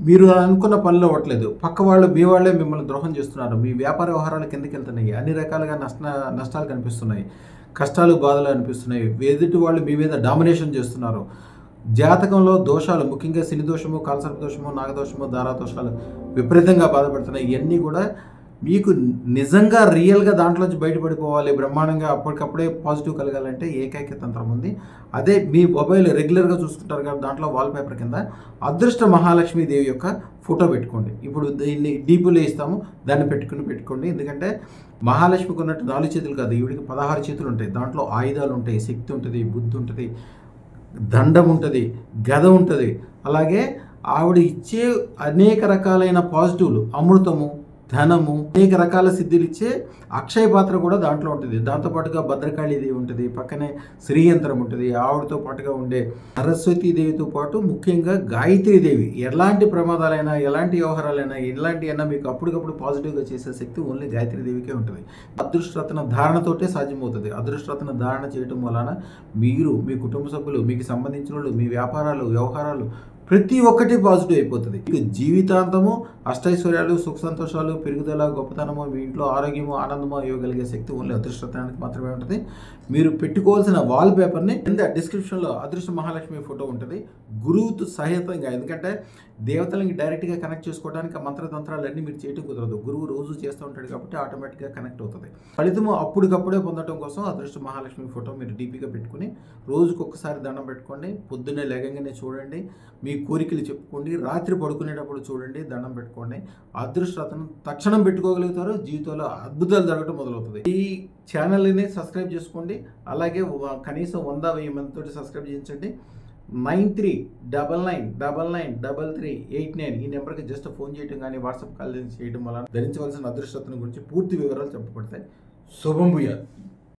మీరు అనుకున్న పనులు అవ్వట్లేదు. పక్క వాళ్ళు మీ వాళ్ళే మిమ్మల్ని ద్రోహం చేస్తున్నారు. మీ వ్యాపార వ్యవహారాలు కిందకెళ్తున్నాయి. అన్ని రకాలుగా నష్టాలు కనిపిస్తున్నాయి. కష్టాలు, బాధలు అనిపిస్తున్నాయి. ఎదుటి వాళ్ళు మీ మీద డామినేషన్ చేస్తున్నారు. జాతకంలో దోషాలు, ముఖ్యంగా శని దోషము, కాలసర్ప దోషము, నాగదోషము, దారాదోషాలు విపరీతంగా బాధపడుతున్నాయి. ఇవన్నీ కూడా మీకు నిజంగా రియల్గా దాంట్లోంచి బయటపడిపోవాలి, బ్రహ్మాండంగా అప్పటికప్పుడే పాజిటివ్ కలగాలంటే ఏకైక తంత్రం ఉంది. అదే మీ మొబైల్ రెగ్యులర్గా చూసుకుంటారు కాబట్టి దాంట్లో వాల్పేపర్ కింద అదృష్ట మహాలక్ష్మీదేవి యొక్క ఫోటో పెట్టుకోండి. ఇప్పుడు దీన్ని డీపులో ఇస్తాము, దాన్ని పెట్టుకోండి. ఎందుకంటే మహాలక్ష్మికి ఉన్నట్టు 4 చేతులు కాదు, ఈవిడికి 16 చేతులు ఉంటాయి. దాంట్లో ఆయుధాలు ఉంటాయి, శక్తి ఉంటుంది, బుద్ధి ఉంటుంది, దండం ఉంటుంది, గద ఉంటుంది. అలాగే ఆవిడ ఇచ్చే అనేక రకాలైన పాజిటివ్లు, అమృతము, ధనము, అనేక రకాల సిద్ధులు ఇచ్చే అక్షయ పాత్ర కూడా దాంట్లో ఉంటుంది. దాంతోపాటుగా భద్రకాళీదేవి ఉంటుంది, పక్కనే శ్రీయంత్రం ఉంటుంది. ఆవిడతో పాటుగా ఉండే సరస్వతీదేవితో పాటు ముఖ్యంగా గాయత్రీదేవి ఎలాంటి ప్రమాదాలైనా, ఎలాంటి వ్యవహారాలైనా, ఎలాంటివైనా మీకు అప్పటికప్పుడు పాజిటివ్గా చేసే శక్తి ఓన్లీ గాయత్రీదేవికే ఉంటుంది. అదృష్టరత్న ధారణతోటే సాధ్యమవుతుంది. అదృష్టరత్న ధారణ చేయటం వలన మీరు, మీ కుటుంబ సభ్యులు, మీకు సంబంధించిన వాళ్ళు, మీ వ్యాపారాలు, వ్యవహారాలు ప్రతి ఒక్కటి పాజిటివ్ అయిపోతుంది. మీకు జీవితాంతము అష్టైశ్వర్యాలు, సుఖ సంతోషాలు, పెరుగుదల, గొప్పతనము, మీ ఇంట్లో ఆరోగ్యము, ఆనందము ఇవ్వగలిగే శక్తి ఓన్లీ అదృష్టత్వానికి మాత్రమే ఉంటుంది. మీరు పెట్టుకోవాల్సిన వాల్ పేపర్ని కింద డిస్క్రిప్షన్లో అదృష్ట మహాలక్ష్మి ఫోటో ఉంటుంది, గురువుతో సహితంగా. ఎందుకంటే దేవతలకి డైరెక్ట్గా కనెక్ట్ చేసుకోవడానికి ఆ మంత్రతంత్రాలన్నీ మీరు చేయటం కుదరదు. గురువు రోజు చేస్తూ ఉంటాడు కాబట్టి ఆటోమేటిక్గా కనెక్ట్ అవుతుంది. ఫలితము అప్పటికప్పుడే పొందడం కోసం అదృష్ట మహాలక్ష్మి ఫోటో మీరు డీపీగా పెట్టుకుని రోజుకు ఒక్కసారి దండం పెట్టుకోండి. పొద్దున్నే లేగంగానే చూడండి, మీ కోరికలు చెప్పుకోండి. రాత్రి పడుకునేటప్పుడు చూడండి, దండం పెట్టుకోండి. అదృష్టరత్నం తక్షణం పెట్టుకోగలుగుతారు. జీవితంలో అద్భుతాలు జరగడం మొదలవుతుంది. ఈ ఛానల్ని సబ్స్క్రైబ్ చేసుకోండి. అలాగే కనీసం 100-1000 మందితో సబ్స్క్రైబ్ చేయించండి. 9399993389 ఈ నెంబర్కి జస్ట్ ఫోన్ చేయడం కానీ వాట్సాప్ కాల్ చేయడం వల్ల ధరించవలసిన అదృష్టరత్నం గురించి పూర్తి వివరాలు చెప్పబడతాయి. శుభం భూయాత్.